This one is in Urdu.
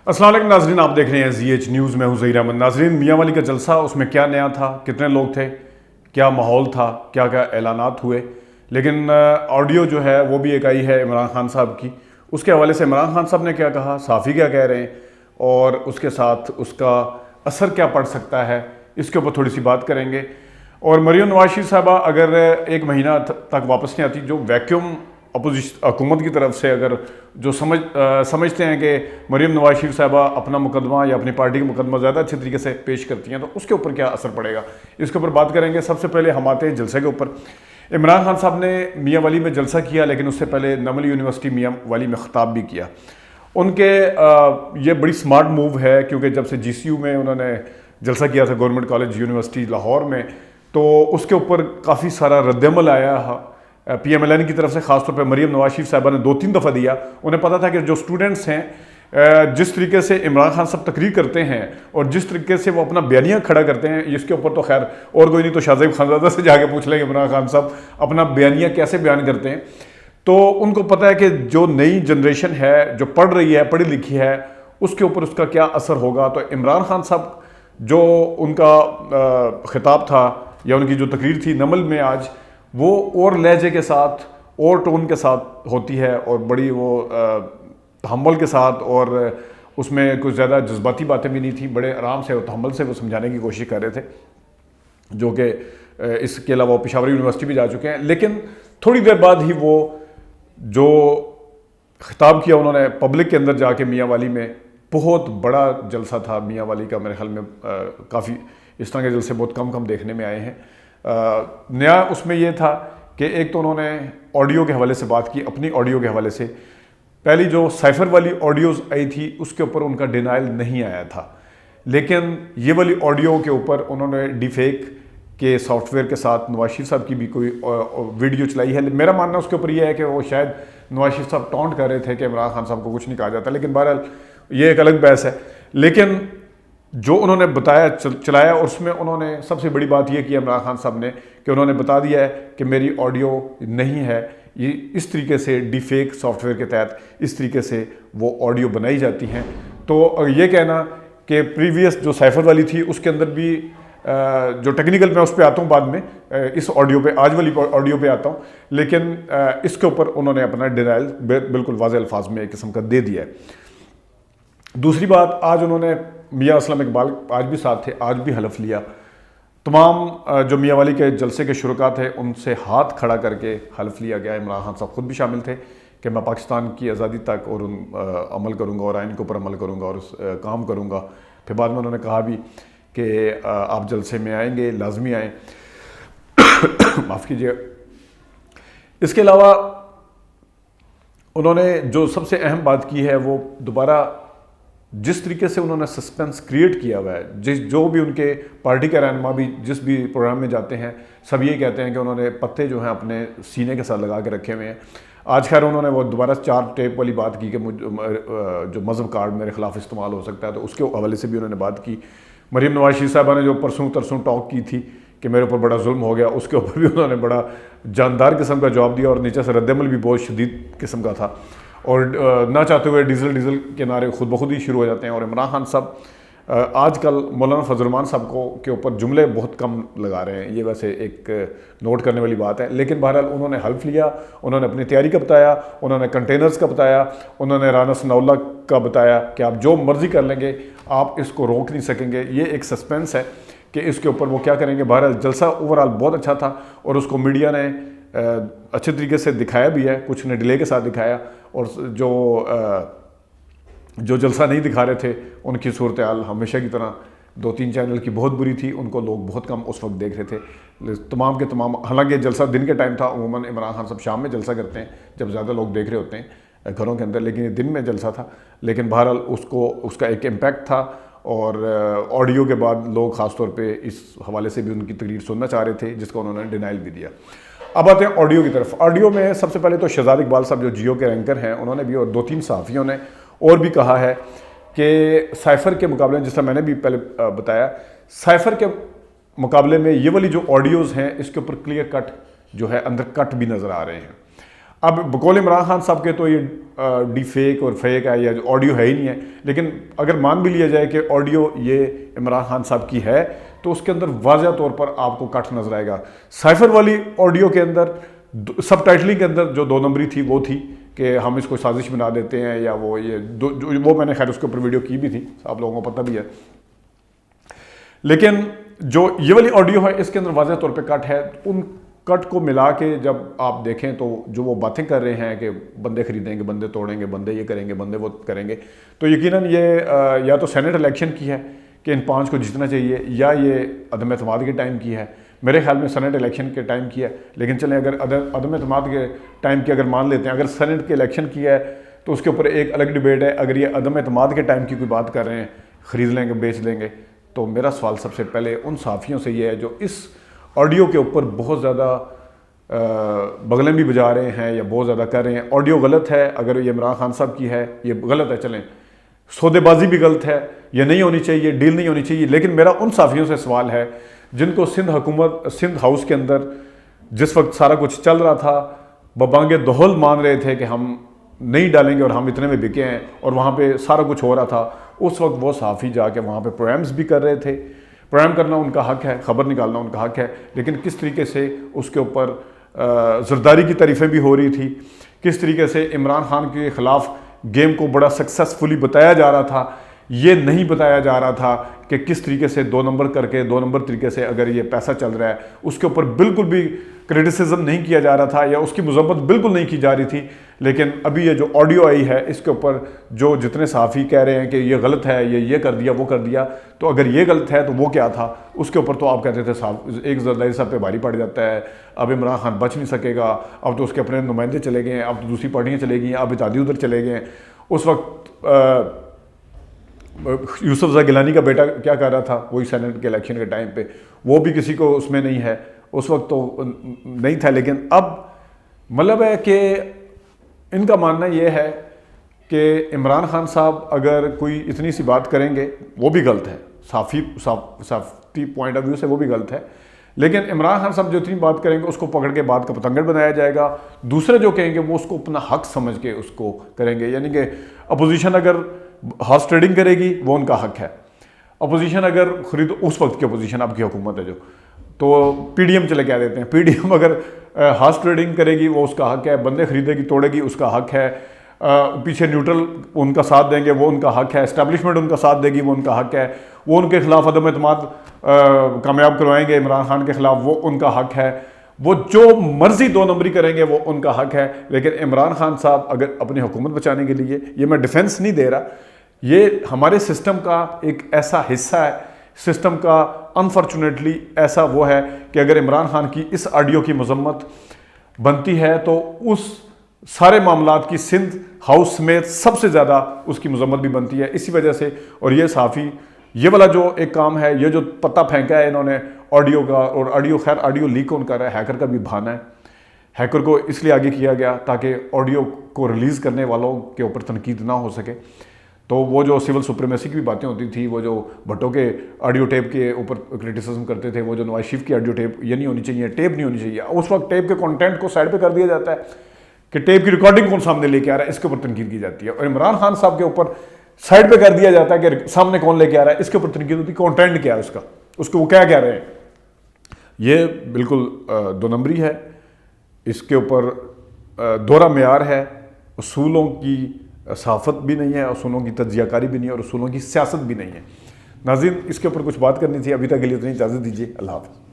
السلام علیکم ناظرین، آپ دیکھ رہے ہیں زی ایچ نیوز میں ہوں ظہیر احمد۔ ناظرین، میاں والی کا جلسہ، اس میں کیا نیا تھا، کتنے لوگ تھے، کیا ماحول تھا، کیا کیا اعلانات ہوئے، لیکن آڈیو جو ہے وہ بھی ایک آئی ہے عمران خان صاحب کی۔ اس کے حوالے سے عمران خان صاحب نے کیا کہا، صحافی کیا کہہ رہے ہیں، اور اس کے ساتھ اس کا اثر کیا پڑ سکتا ہے، اس کے اوپر تھوڑی سی بات کریں گے۔ اور مریم نواز شریف صاحبہ اگر ایک مہینہ تک واپس نہیں آتی، جو ویکیوم اپوزیشن حکومت کی طرف سے اگر جو سمجھتے ہیں کہ مریم نواز شریف صاحبہ اپنا مقدمہ یا اپنی پارٹی کا مقدمہ زیادہ اچھے طریقے سے پیش کرتی ہیں، تو اس کے اوپر کیا اثر پڑے گا، اس کے اوپر بات کریں گے۔ سب سے پہلے ہم آتے ہیں جلسے کے اوپر۔ عمران خان صاحب نے میاں والی میں جلسہ کیا، لیکن اس سے پہلے نمل یونیورسٹی میاں والی میں خطاب بھی کیا۔ ان کے یہ بڑی سمارٹ موو ہے، کیونکہ جب سے جی سی یو میں انہوں نے جلسہ کیا تھا گورنمنٹ کالج یونیورسٹی لاہور میں، تو اس کے اوپر کافی سارا رد عمل آیا پی ایم ایل این کی طرف سے، خاص طور پہ مریم نواز شریف صاحبہ نے 2-3 دفعہ دیا۔ انہیں پتا تھا کہ جو اسٹوڈنٹس ہیں، جس طریقے سے عمران خان صاحب تقریر کرتے ہیں اور جس طریقے سے وہ اپنا بیانیہ کھڑا کرتے ہیں، اس کے اوپر تو خیر اور کوئی نہیں، تو شاہ زیب خانزادہ سے جا کے پوچھ لیں عمران خان صاحب اپنا بیانیہ کیسے بیان کرتے ہیں۔ تو ان کو پتہ ہے کہ جو نئی جنریشن ہے، جو پڑھ رہی ہے، پڑھی لکھی ہے، اس کے اوپر اس کا کیا اثر ہوگا۔ تو عمران خان صاحب جو ان کا خطاب تھا یا ان کی جو تقریر تھی نمل میں آج، وہ اور لہجے کے ساتھ اور ٹون کے ساتھ ہوتی ہے، اور بڑی وہ تحمل کے ساتھ، اور اس میں کچھ زیادہ جذباتی باتیں بھی نہیں تھیں، بڑے آرام سے اور تحمل سے وہ سمجھانے کی کوشش کر رہے تھے، جو کہ اس کے علاوہ پشاور یونیورسٹی بھی جا چکے ہیں۔ لیکن تھوڑی دیر بعد ہی وہ جو خطاب کیا انہوں نے پبلک کے اندر جا کے میاں والی میں، بہت بڑا جلسہ تھا میاں والی کا، میرے خیال میں کافی اس طرح کے جلسے بہت کم دیکھنے میں آئے ہیں۔ نیا اس میں یہ تھا کہ ایک تو انہوں نے آڈیو کے حوالے سے بات کی، اپنی آڈیو کے حوالے سے۔ پہلی جو سائفر والی آڈیوز آئی تھی، اس کے اوپر ان کا ڈینائل نہیں آیا تھا، لیکن یہ والی آڈیو کے اوپر انہوں نے ڈی فیک کے سافٹ ویئر کے ساتھ نواز شریف صاحب کی بھی کوئی ویڈیو چلائی ہے۔ میرا ماننا اس کے اوپر یہ ہے کہ وہ شاید نواز شریف صاحب ٹونٹ کر رہے تھے کہ عمران خان صاحب کو کچھ نہیں کہا جاتا، لیکن بہرحال یہ ایک الگ بحث ہے۔ لیکن جو انہوں نے بتایا چلایا، اور اس میں انہوں نے سب سے بڑی بات یہ کی عمران خان صاحب نے کہ انہوں نے بتا دیا ہے کہ میری آڈیو نہیں ہے، یہ اس طریقے سے ڈی فیک سافٹ ویئر کے تحت اس طریقے سے وہ آڈیو بنائی جاتی ہیں۔ تو یہ کہنا کہ پریویس جو سائفر والی تھی، اس کے اندر بھی جو ٹیکنیکل میں اس پہ آتا ہوں بعد میں، اس آڈیو پہ، آج والی آڈیو پہ آتا ہوں، لیکن اس کے اوپر انہوں نے اپنا ڈینائل بالکل واضح الفاظ میں ایک قسم کا دے دیا ہے۔ دوسری بات، آج انہوں نے میاں اسلم اقبال آج بھی ساتھ تھے، آج بھی حلف لیا۔ تمام جو میاں والی کے جلسے کے شرکا تھے، ان سے ہاتھ کھڑا کر کے حلف لیا گیا۔ عمران خان صاحب خود بھی شامل تھے کہ میں پاکستان کی آزادی تک اور عمل کروں گا، اور آئین کے اوپر عمل کروں گا، اور کام کروں گا۔ پھر بعد میں انہوں نے کہا بھی کہ آپ جلسے میں آئیں گے، لازمی آئیں، معاف کیجیے۔ اس کے علاوہ انہوں نے جو سب سے اہم بات کی ہے، وہ دوبارہ جس طریقے سے انہوں نے سسپینس کریٹ کیا ہوا ہے، جو بھی ان کے پارٹی کے رہنما بھی جس بھی پروگرام میں جاتے ہیں، سب یہ کہتے ہیں کہ انہوں نے پتے جو ہیں اپنے سینے کے ساتھ لگا کے رکھے ہوئے ہیں۔ آج خیر انہوں نے وہ دوبارہ 4 ٹیپ والی بات کی کہ جو مذہب کارڈ میرے خلاف استعمال ہو سکتا ہے، تو اس کے حوالے سے بھی انہوں نے بات کی۔ مریم نواز شریف صاحبہ نے جو پرسوں ترسوں ٹاک کی تھی کہ میرے اوپر بڑا ظلم ہو گیا، اس کے اوپر بھی انہوں نے بڑا جاندار قسم کا جواب دیا، اور نیچے سے رد عمل بھی بہت شدید قسم کا تھا، اور نہ چاہتے ہوئے ڈیزل کے نعرے خود بخود ہی شروع ہو جاتے ہیں۔ اور عمران خان صاحب آج کل مولانا فضل الرحمان صاحب کے اوپر جملے بہت کم لگا رہے ہیں، یہ ویسے ایک نوٹ کرنے والی بات ہے۔ لیکن بہرحال انہوں نے حلف لیا، انہوں نے اپنی تیاری کا بتایا، انہوں نے کنٹینرز کا بتایا، انہوں نے رانا ثناء اللہ کا بتایا کہ آپ جو مرضی کر لیں گے، آپ اس کو روک نہیں سکیں گے۔ یہ ایک سسپینس ہے کہ اس کے اوپر وہ کیا کریں گے۔ بہرحال جلسہ اوورآل بہت اچھا تھا، اور اس کو میڈیا نے اچھے طریقے سے دکھایا بھی ہے، کچھ نے ڈیلے کے ساتھ دکھایا، اور جو جلسہ نہیں دکھا رہے تھے ان کی صورتحال ہمیشہ کی طرح 2-3 چینل کی بہت بری تھی، ان کو لوگ بہت کم اس وقت دیکھ رہے تھے تمام کے تمام۔ حالانکہ جلسہ دن کے ٹائم تھا، عموماً عمران خان صاحب شام میں جلسہ کرتے ہیں جب زیادہ لوگ دیکھ رہے ہوتے ہیں گھروں کے اندر، لیکن یہ دن میں جلسہ تھا۔ لیکن بہرحال اس کا ایک امپیکٹ تھا، اور آڈیو کے بعد لوگ خاص طور پہ اس حوالے سے بھی ان کی تقریر سننا چاہ رہے تھے، جس کا انہوں نے ڈینائل بھی دیا۔ اب آتے ہیں آڈیو کی طرف۔ آڈیو میں سب سے پہلے تو شہزاد اقبال صاحب جو جیو کے اینکر ہیں، انہوں نے بھی، اور 2-3 صحافیوں نے اور بھی کہا ہے کہ سائفر کے مقابلے، جس طرح میں نے بھی پہلے بتایا، سائفر کے مقابلے میں یہ والی جو آڈیوز ہیں، اس کے اوپر کلیئر کٹ جو ہے اندر کٹ بھی نظر آ رہے ہیں۔ اب بقول عمران خان صاحب کے تو یہ ڈی فیک اور فیک ہے یا آڈیو ہے ہی نہیں ہے، لیکن اگر مان بھی لیا جائے کہ آڈیو یہ عمران خان صاحب کی ہے تو اس کے اندر واضح طور پر آپ کو کٹ نظر آئے گا۔ سائفر والی آڈیو کے اندر سب ٹائٹلنگ کے اندر جو 2 نمبری تھی وہ تھی کہ ہم اس کو سازش بنا دیتے ہیں، یا وہ وہ میں نے خیر اس کے اوپر ویڈیو کی بھی تھی، آپ لوگوں کو پتہ بھی ہے۔ لیکن جو یہ والی آڈیو ہے اس کے اندر واضح طور پہ کٹ ہے، ان کٹ کو ملا کے جب آپ دیکھیں تو جو وہ باتیں کر رہے ہیں کہ بندے خریدیں گے، بندے توڑیں گے، بندے یہ کریں گے، بندے وہ کریں گے، تو یقیناً یہ یا تو سینٹ الیکشن کی ہے کہ ان 5 کو جیتنا چاہیے، یا یہ عدم اعتماد کے ٹائم کی ہے۔ میرے خیال میں سینٹ الیکشن کے ٹائم کی ہے، لیکن چلیں اگر عدم اعتماد کے ٹائم کی اگر مان لیتے ہیں، اگر سینٹ کے الیکشن کی ہے تو اس کے اوپر ایک الگ ڈیبیٹ ہے۔ اگر یہ عدم اعتماد کے ٹائم کی کوئی بات کر رہے ہیں، خرید لیں گے، بیچ لیں گے، تو میرا سوال سب سے پہلے ان صحافیوں سے یہ ہے جو اس آڈیو کے اوپر بہت زیادہ بغلیں بھی بجا رہے ہیں یا بہت زیادہ کر رہے ہیں۔ آڈیو غلط ہے، اگر یہ عمران خان صاحب کی ہے یہ غلط ہے، چلیں سودے بازی بھی غلط ہے، یہ نہیں ہونی چاہیے، ڈیل نہیں ہونی چاہیے، لیکن میرا ان صحافیوں سے سوال ہے جن کو سندھ ہاؤس کے اندر جس وقت سارا کچھ چل رہا تھا ببانگ دہل مان رہے تھے کہ ہم نہیں ڈالیں گے اور ہم اتنے میں بکے ہیں، اور وہاں پہ سارا کچھ ہو رہا تھا، اس وقت وہ صحافی جا کے وہاں پہ پروگرامز بھی کر رہے تھے۔ پروگرام کرنا ان کا حق ہے، خبر نکالنا ان کا حق ہے، لیکن کس طریقے سے اس کے اوپر زرداری کی تعریفیں بھی ہو رہی تھی، کس طریقے سے عمران خان کے خلاف گیم کو بڑا سکسیسفلی بتایا جا رہا تھا، یہ نہیں بتایا جا رہا تھا کہ کس طریقے سے 2 نمبر کر کے 2 نمبر طریقے سے اگر یہ پیسہ چل رہا ہے، اس کے اوپر بالکل بھی کرٹیسزم نہیں کیا جا رہا تھا یا اس کی مذمت بالکل نہیں کی جا رہی تھی۔ لیکن ابھی یہ جو آڈیو آئی ہے اس کے اوپر جو جتنے صحافی کہہ رہے ہیں کہ یہ غلط ہے، یہ کر دیا، وہ کر دیا، تو اگر یہ غلط ہے تو وہ کیا تھا؟ اس کے اوپر تو آپ کہتے تھے ایک زرداری صاحب پہ بھاری پڑ جاتا ہے، اب عمران خان بچ نہیں سکے گا، اب تو اس کے اپنے نمائندے چلے گئے ہیں، اب تو دوسری پارٹیاں چلے گئی ہیں، اب اتحادی ادھر چلے گئے ہیں۔ اس وقت یوسف زئی گیلانی کا بیٹا کیا کر رہا تھا وہی سینٹ کے الیکشن کے ٹائم پہ، وہ بھی کسی کو اس میں نہیں ہے، اس وقت تو نہیں تھا۔ لیکن اب مطلب ہے کہ ان کا ماننا یہ ہے کہ عمران خان صاحب اگر کوئی اتنی سی بات کریں گے وہ بھی غلط ہے، صحافی پوائنٹ آف ویو سے وہ بھی غلط ہے، لیکن عمران خان صاحب جو اتنی بات کریں گے اس کو پکڑ کے بات کا پتنگڑ بنایا جائے گا، دوسرے جو کہیں گے وہ اس کو اپنا حق سمجھ کے اس کو کریں گے۔ یعنی کہ اپوزیشن اگر ہارس ٹریڈنگ کرے گی وہ ان کا حق ہے، اپوزیشن اگر خرید اس وقت کی اپوزیشن اب کی حکومت ہے جو، تو پی ڈی ایم چلے کیا دیتے ہیں، پی ڈی ایم اگر ہارس ٹریڈنگ کرے گی وہ اس کا حق ہے، بندے خریدے گی توڑے گی اس کا حق ہے، پیچھے نیوٹرل ان کا ساتھ دیں گے وہ ان کا حق ہے، اسٹیبلشمنٹ ان کا ساتھ دے گی وہ ان کا حق ہے، وہ ان کے خلاف عدم اعتماد کامیاب کروائیں گے عمران خان کے خلاف وہ ان کا حق ہے، وہ جو مرضی 2 نمبری کریں گے وہ ان کا حق ہے۔ لیکن عمران خان صاحب اگر اپنی حکومت بچانے کے لیے، یہ میں ڈیفنس نہیں دے رہا، یہ ہمارے سسٹم کا ایک ایسا حصہ ہے، سسٹم کا انفارچونیٹلی ایسا وہ ہے کہ اگر عمران خان کی اس آڈیو کی مذمت بنتی ہے تو اس سارے معاملات کی سندھ ہاؤس سمیت سب سے زیادہ اس کی مذمت بھی بنتی ہے۔ اسی وجہ سے اور یہ صحافی یہ والا جو ایک کام ہے، یہ جو پتہ پھینکا ہے انہوں نے آڈیو کا، اور آڈیو خیر آڈیو لیک کون کر رہا ہے، ہیکر کا بھی بہانہ ہے، ہیکر کو اس لیے آگے کیا گیا تاکہ آڈیو کو ریلیز کرنے والوں کے اوپر تنقید نہ ہو سکے۔ تو وہ جو سول سپریمیسی کی بھی باتیں ہوتی تھی، وہ جو بھٹو کے آڈیو ٹیپ کے اوپر کرٹیسزم کرتے تھے، وہ جو نواز شریف کی آڈیو ٹیپ یہ نہیں ہونی چاہیے، ٹیپ نہیں ہونی چاہیے، اس وقت ٹیپ کے کنٹینٹ کو سائڈ پہ کر دیا جاتا ہے کہ ٹیپ کی ریکارڈنگ کون سامنے لے کے آ رہا ہے، اس کے اوپر تنقید کی جاتی ہے، اور عمران خان صاحب کے اوپر سائڈ پہ کر دیا جاتا ہے کہ سامنے کون لے کے آ رہا ہے، اس کے اوپر تنقید ہوتی ہے، کنٹینٹ کیا ہے اس کو وہ کیا کہہ رہے ہیں۔ یہ بالکل 2 نمبری ہے، اس کے اوپر دوہرا معیار ہے، اصولوں کی صحافت بھی نہیں ہے، اصولوں کی تجزیہ کاری بھی نہیں ہے، اور اصولوں کی سیاست بھی نہیں ہے۔ ناظرین اس کے اوپر کچھ بات کرنی تھی، ابھی تک کے لیے اتنی اجازت دیجیے، اللہ حافظ۔